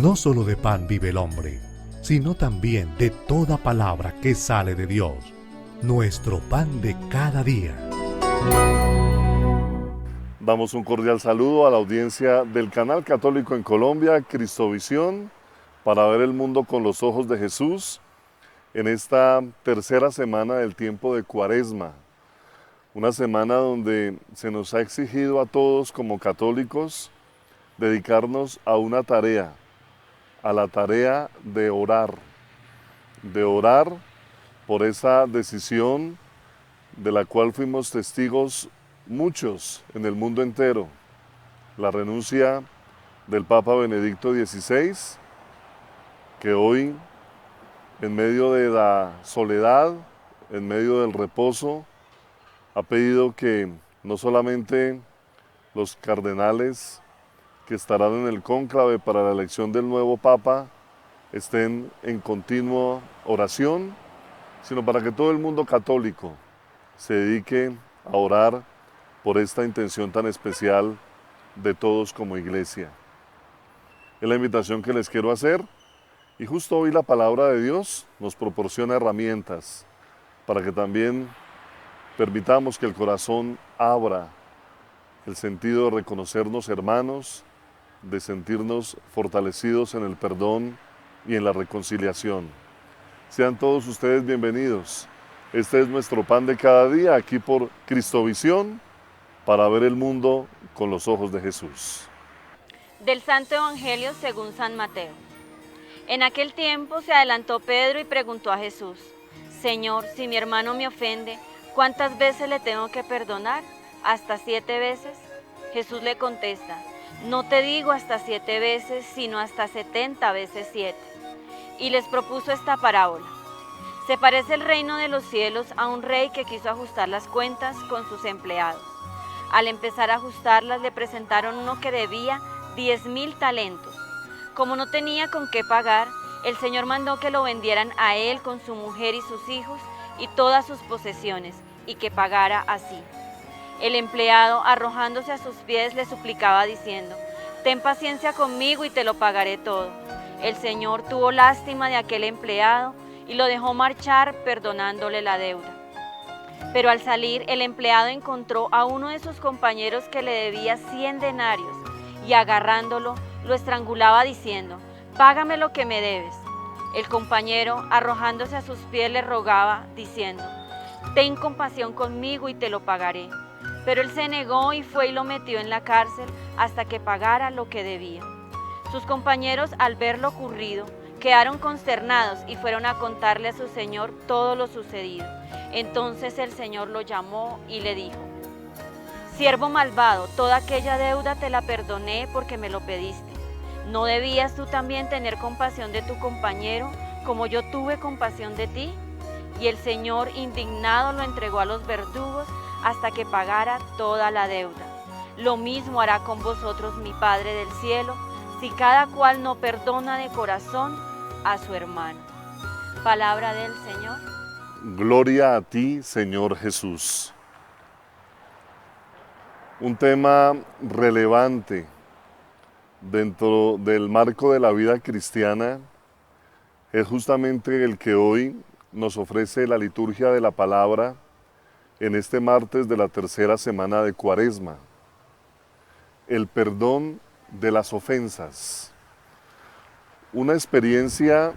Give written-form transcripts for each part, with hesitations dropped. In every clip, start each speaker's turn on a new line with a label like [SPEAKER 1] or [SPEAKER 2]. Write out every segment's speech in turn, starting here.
[SPEAKER 1] No solo de pan vive el hombre, sino también de toda palabra que sale de Dios. Nuestro pan de cada día.
[SPEAKER 2] Damos un cordial saludo a la audiencia del canal católico en Colombia, Cristovisión, para ver el mundo con los ojos de Jesús, en esta tercera semana del tiempo de Cuaresma. Una semana donde se nos ha exigido a todos como católicos dedicarnos a una tarea, a la tarea de orar por esa decisión de la cual fuimos testigos muchos en el mundo entero, la renuncia del Papa Benedicto XVI, que hoy, en medio de la soledad, en medio del reposo, ha pedido que no solamente los cardenales que estarán en el cónclave para la elección del nuevo Papa estén en continua oración, sino para que todo el mundo católico se dedique a orar por esta intención tan especial de todos como iglesia. Es la invitación que les quiero hacer, y justo hoy la palabra de Dios nos proporciona herramientas para que también permitamos que el corazón abra el sentido de reconocernos hermanos, de sentirnos fortalecidos en el perdón y en la reconciliación. Sean todos ustedes bienvenidos. Este es nuestro pan de cada día, aquí por Cristovisión, para ver el mundo con los ojos de Jesús.
[SPEAKER 3] Del Santo Evangelio según San Mateo. En aquel tiempo se adelantó Pedro y preguntó a Jesús: Señor, si mi hermano me ofende, ¿cuántas veces le tengo que perdonar? ¿Hasta 7 veces? Jesús le contesta: No te digo hasta 7 veces, sino hasta 70 veces 7. Y les propuso esta parábola. Se parece el reino de los cielos a un rey que quiso ajustar las cuentas con sus empleados. Al empezar a ajustarlas, le presentaron uno que debía 10.000 talentos. Como no tenía con qué pagar, el Señor mandó que lo vendieran a él con su mujer y sus hijos y todas sus posesiones, y que pagara así. El empleado, arrojándose a sus pies, le suplicaba diciendo: Ten paciencia conmigo y te lo pagaré todo. El Señor tuvo lástima de aquel empleado y lo dejó marchar, perdonándole la deuda. Pero al salir, el empleado encontró a uno de sus compañeros que le debía 100 denarios, y agarrándolo, lo estrangulaba diciendo: Págame lo que me debes. El compañero, arrojándose a sus pies, le rogaba diciendo: Ten compasión conmigo y te lo pagaré. Pero él se negó y fue y lo metió en la cárcel hasta que pagara lo que debía. Sus compañeros, al ver lo ocurrido, quedaron consternados y fueron a contarle a su señor todo lo sucedido. Entonces el Señor lo llamó y le dijo: Siervo malvado, toda aquella deuda te la perdoné porque me lo pediste. ¿No debías tú también tener compasión de tu compañero, como yo tuve compasión de ti? Y el Señor, indignado, lo entregó a los verdugos hasta que pagara toda la deuda. Lo mismo hará con vosotros mi Padre del cielo, si cada cual no perdona de corazón a su hermano. Palabra del Señor.
[SPEAKER 2] Gloria a ti, Señor Jesús. Un tema relevante dentro del marco de la vida cristiana es justamente el que hoy nos ofrece la liturgia de la palabra en este martes de la tercera semana de Cuaresma. El perdón de las ofensas. Una experiencia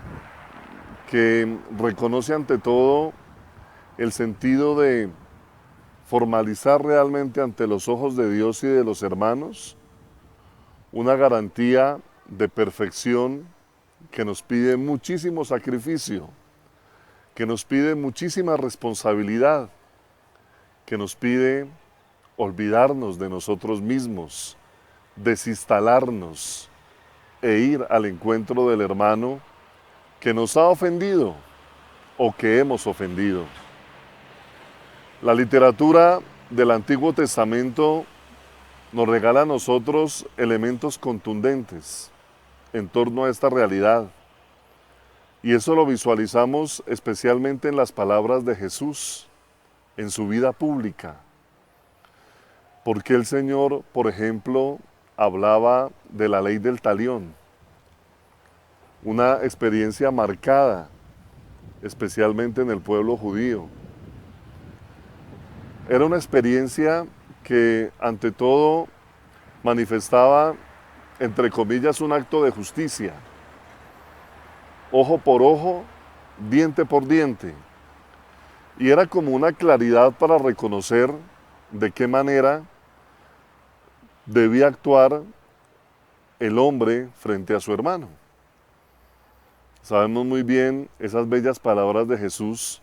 [SPEAKER 2] que reconoce ante todo el sentido de formalizar realmente ante los ojos de Dios y de los hermanos una garantía de perfección que nos pide muchísimo sacrificio, que nos pide muchísima responsabilidad, que nos pide olvidarnos de nosotros mismos, desinstalarnos e ir al encuentro del hermano que nos ha ofendido o que hemos ofendido. La literatura del Antiguo Testamento nos regala a nosotros elementos contundentes en torno a esta realidad. Y eso lo visualizamos especialmente en las palabras de Jesús, en su vida pública. Porque el Señor, por ejemplo, hablaba de la ley del talión. una experiencia marcada, especialmente en el pueblo judío. Era una experiencia que ante todo manifestaba, entre comillas, un acto de justicia. Ojo por ojo, diente por diente. Y era como una claridad para reconocer de qué manera debía actuar el hombre frente a su hermano. Sabemos muy bien esas bellas palabras de Jesús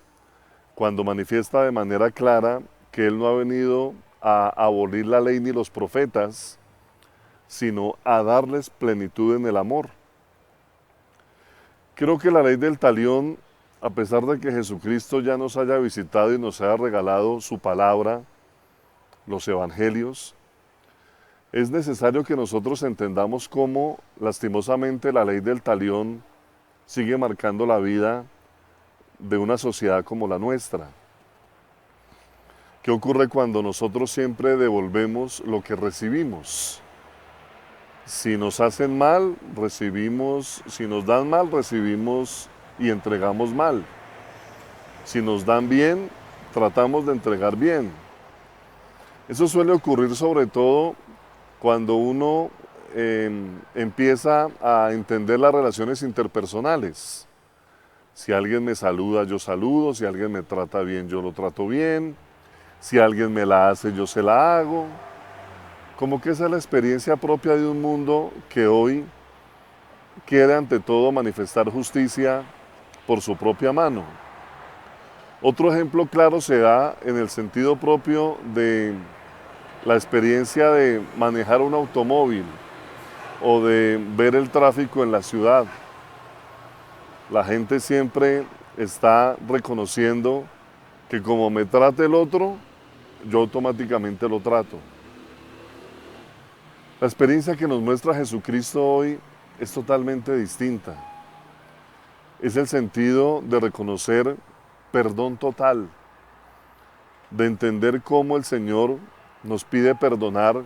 [SPEAKER 2] cuando manifiesta de manera clara que Él no ha venido a abolir la ley ni los profetas, sino a darles plenitud en el amor. Creo que la ley del talión, a pesar de que Jesucristo ya nos haya visitado y nos haya regalado su palabra, los evangelios, es necesario que nosotros entendamos cómo lastimosamente la ley del talión sigue marcando la vida de una sociedad como la nuestra. ¿Qué ocurre cuando nosotros siempre devolvemos lo que recibimos? Si nos hacen mal, recibimos; si nos dan mal, recibimos y entregamos mal. Si nos dan bien, tratamos de entregar bien. Eso suele ocurrir sobre todo cuando uno empieza a entender las relaciones interpersonales. Si alguien me saluda, yo saludo; si alguien me trata bien, yo lo trato bien; si alguien me la hace, yo se la hago. Como que esa es la experiencia propia de un mundo que hoy quiere ante todo manifestar justicia por su propia mano. Otro ejemplo claro se da en el sentido propio de la experiencia de manejar un automóvil o de ver el tráfico en la ciudad. La gente siempre está reconociendo que como me trate el otro, yo automáticamente lo trato. La experiencia que nos muestra Jesucristo hoy es totalmente distinta. Es el sentido de reconocer perdón total, de entender cómo el Señor nos pide perdonar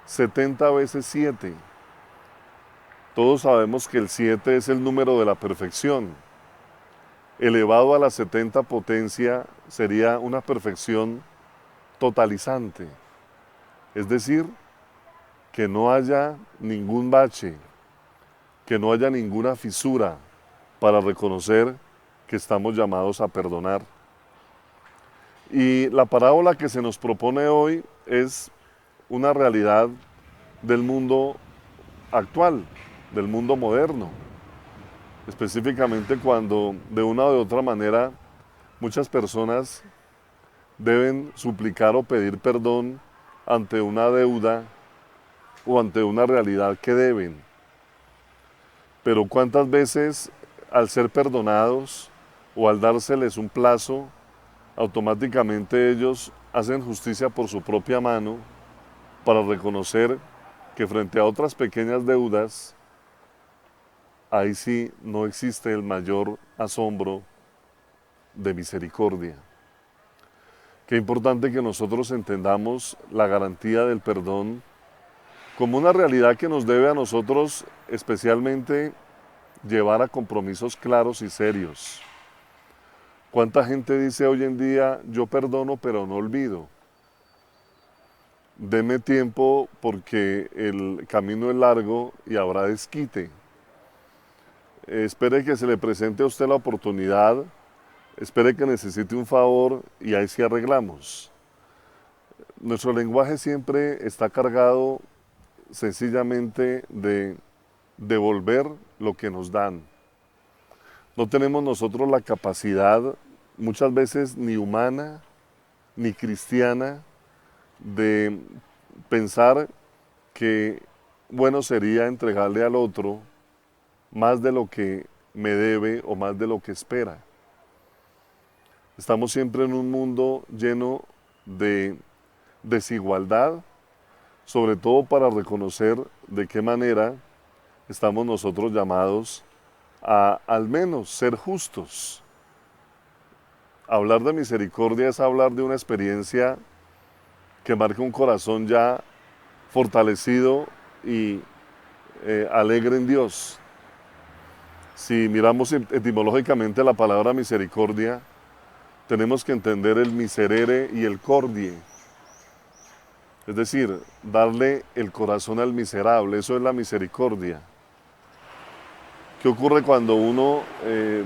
[SPEAKER 2] 70 veces 7. Todos sabemos que el 7 es el número de la perfección. Elevado a la 70 potencia sería una perfección totalizante. Es decir, que no haya ningún bache, que no haya ninguna fisura para reconocer que estamos llamados a perdonar. Y la parábola que se nos propone hoy es una realidad del mundo actual, del mundo moderno. Específicamente cuando de una o de otra manera muchas personas deben suplicar o pedir perdón ante una deuda o ante una realidad que deben. Pero ¿cuántas veces al ser perdonados o al dárseles un plazo, automáticamente ellos hacen justicia por su propia mano para reconocer que frente a otras pequeñas deudas, ahí sí no existe el mayor asombro de misericordia? Qué importante que nosotros entendamos la garantía del perdón como una realidad que nos debe a nosotros especialmente llevar a compromisos claros y serios. ¿Cuánta gente dice hoy en día, yo perdono pero no olvido? Deme tiempo porque el camino es largo y habrá desquite. Espere que se le presente a usted la oportunidad, espere que necesite un favor y ahí sí arreglamos. Nuestro lenguaje siempre está cargado sencillamente de devolver lo que nos dan. No tenemos nosotros la capacidad, muchas veces ni humana, ni cristiana, de pensar que bueno sería entregarle al otro más de lo que me debe o más de lo que espera. Estamos siempre en un mundo lleno de desigualdad, sobre todo para reconocer de qué manera estamos nosotros llamados a al menos ser justos. Hablar de misericordia es hablar de una experiencia que marca un corazón ya fortalecido y alegre en Dios. Si miramos etimológicamente la palabra misericordia, tenemos que entender el miserere y el cordie. Es decir, darle el corazón al miserable, eso es la misericordia. ¿Qué ocurre cuando uno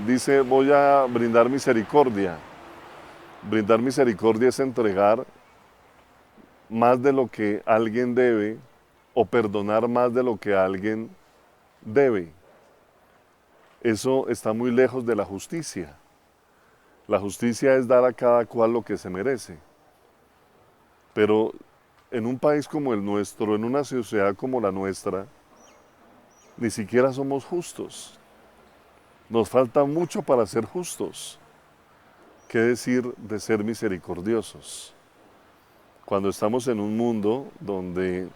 [SPEAKER 2] dice voy a brindar misericordia? Brindar misericordia es entregar más de lo que alguien debe o perdonar más de lo que alguien debe. Eso está muy lejos de la justicia. La justicia es dar a cada cual lo que se merece. Pero en un país como el nuestro, en una sociedad como la nuestra, ni siquiera somos justos. Nos falta mucho para ser justos. ¿Qué decir de ser misericordiosos? Cuando estamos en un mundo donde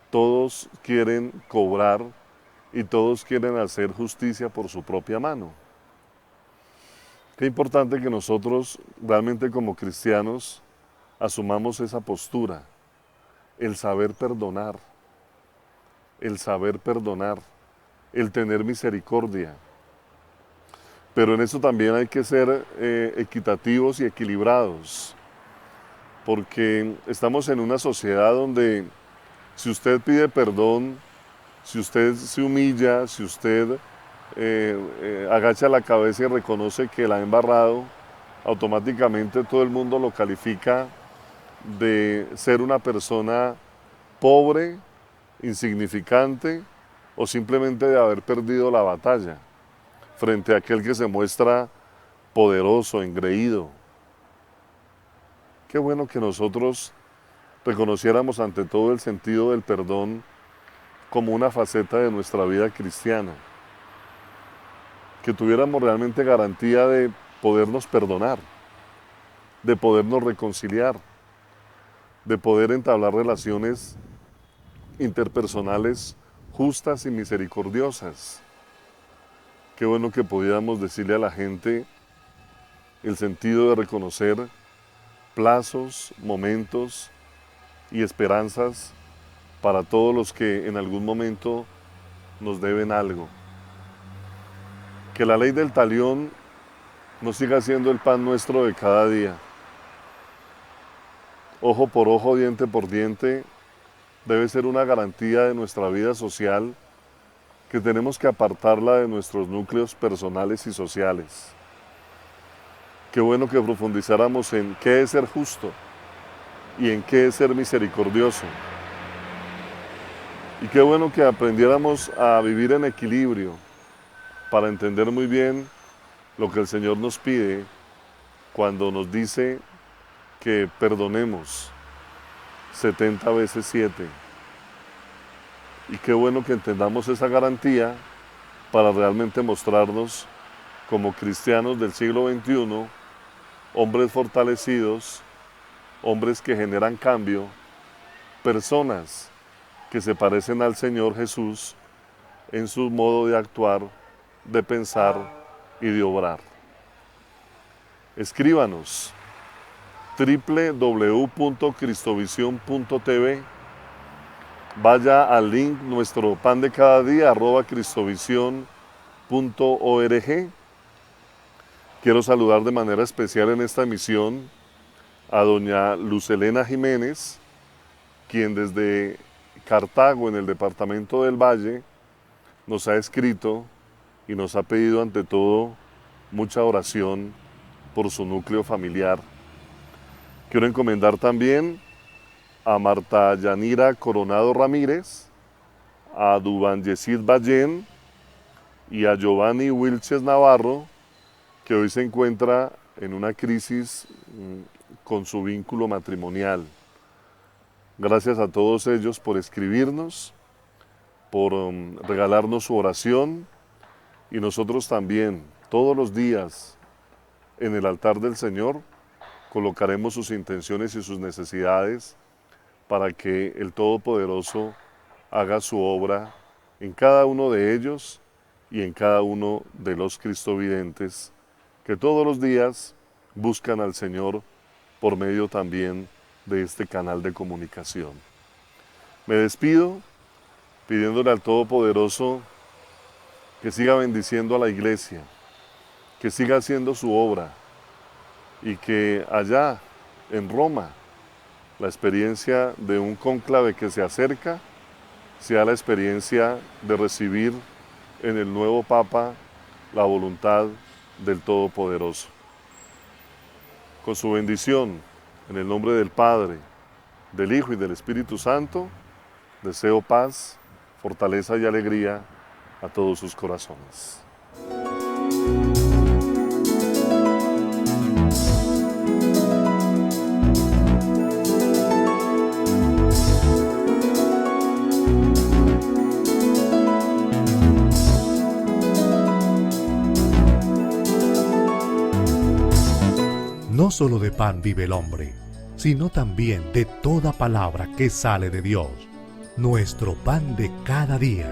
[SPEAKER 2] todos quieren cobrar y todos quieren hacer justicia por su propia mano. Qué importante que nosotros realmente como cristianos asumamos esa postura, el saber perdonar, el tener misericordia. Pero en eso también hay que ser equitativos y equilibrados, porque estamos en una sociedad donde si usted pide perdón, si usted se humilla, si usted agacha la cabeza y reconoce que la ha embarrado, automáticamente todo el mundo lo califica de ser una persona pobre, insignificante o simplemente de haber perdido la batalla frente a aquel que se muestra poderoso, engreído. Qué bueno que nosotros reconociéramos ante todo el sentido del perdón como una faceta de nuestra vida cristiana, que tuviéramos realmente garantía de podernos perdonar, de podernos reconciliar, de poder entablar relaciones interpersonales justas y misericordiosas. Qué bueno que pudiéramos decirle a la gente el sentido de reconocer plazos, momentos y esperanzas para todos los que en algún momento nos deben algo. Que la ley del talión no siga siendo el pan nuestro de cada día. Ojo por ojo, diente por diente, debe ser una garantía de nuestra vida social que tenemos que apartarla de nuestros núcleos personales y sociales. Qué bueno que profundizáramos en qué es ser justo y en qué es ser misericordioso. Y qué bueno que aprendiéramos a vivir en equilibrio para entender muy bien lo que el Señor nos pide cuando nos dice que perdonemos 70 veces 7. Y qué bueno que entendamos esa garantía para realmente mostrarnos como cristianos del siglo XXI, hombres fortalecidos, hombres que generan cambio, personas que se parecen al Señor Jesús en su modo de actuar, de pensar y de obrar. Escríbanos www.cristovision.tv. Vaya al link nuestro pan de cada día @cristovision.org. Quiero saludar de manera especial en esta emisión a doña Luz Elena Jiménez, quien desde Cartago, en el departamento del Valle, nos ha escrito y nos ha pedido ante todo mucha oración por su núcleo familiar. Quiero encomendar también a Marta Yanira Coronado Ramírez, a Dubán Yesid Ballén y a Giovanni Wilches Navarro, que hoy se encuentra en una crisis con su vínculo matrimonial. Gracias a todos ellos por escribirnos, por regalarnos su oración, y nosotros también, todos los días, en el altar del Señor, colocaremos sus intenciones y sus necesidades para que el Todopoderoso haga su obra en cada uno de ellos y en cada uno de los cristovidentes que todos los días buscan al Señor por medio también de este canal de comunicación. Me despido pidiéndole al Todopoderoso que siga bendiciendo a la iglesia, que siga haciendo su obra y que allá en Roma la experiencia de un cónclave que se acerca sea la experiencia de recibir en el nuevo Papa la voluntad del Todopoderoso. Con su bendición, en el nombre del Padre, del Hijo y del Espíritu Santo, deseo paz, fortaleza y alegría a todos sus corazones.
[SPEAKER 1] No solo de pan vive el hombre, sino también de toda palabra que sale de Dios, nuestro pan de cada día.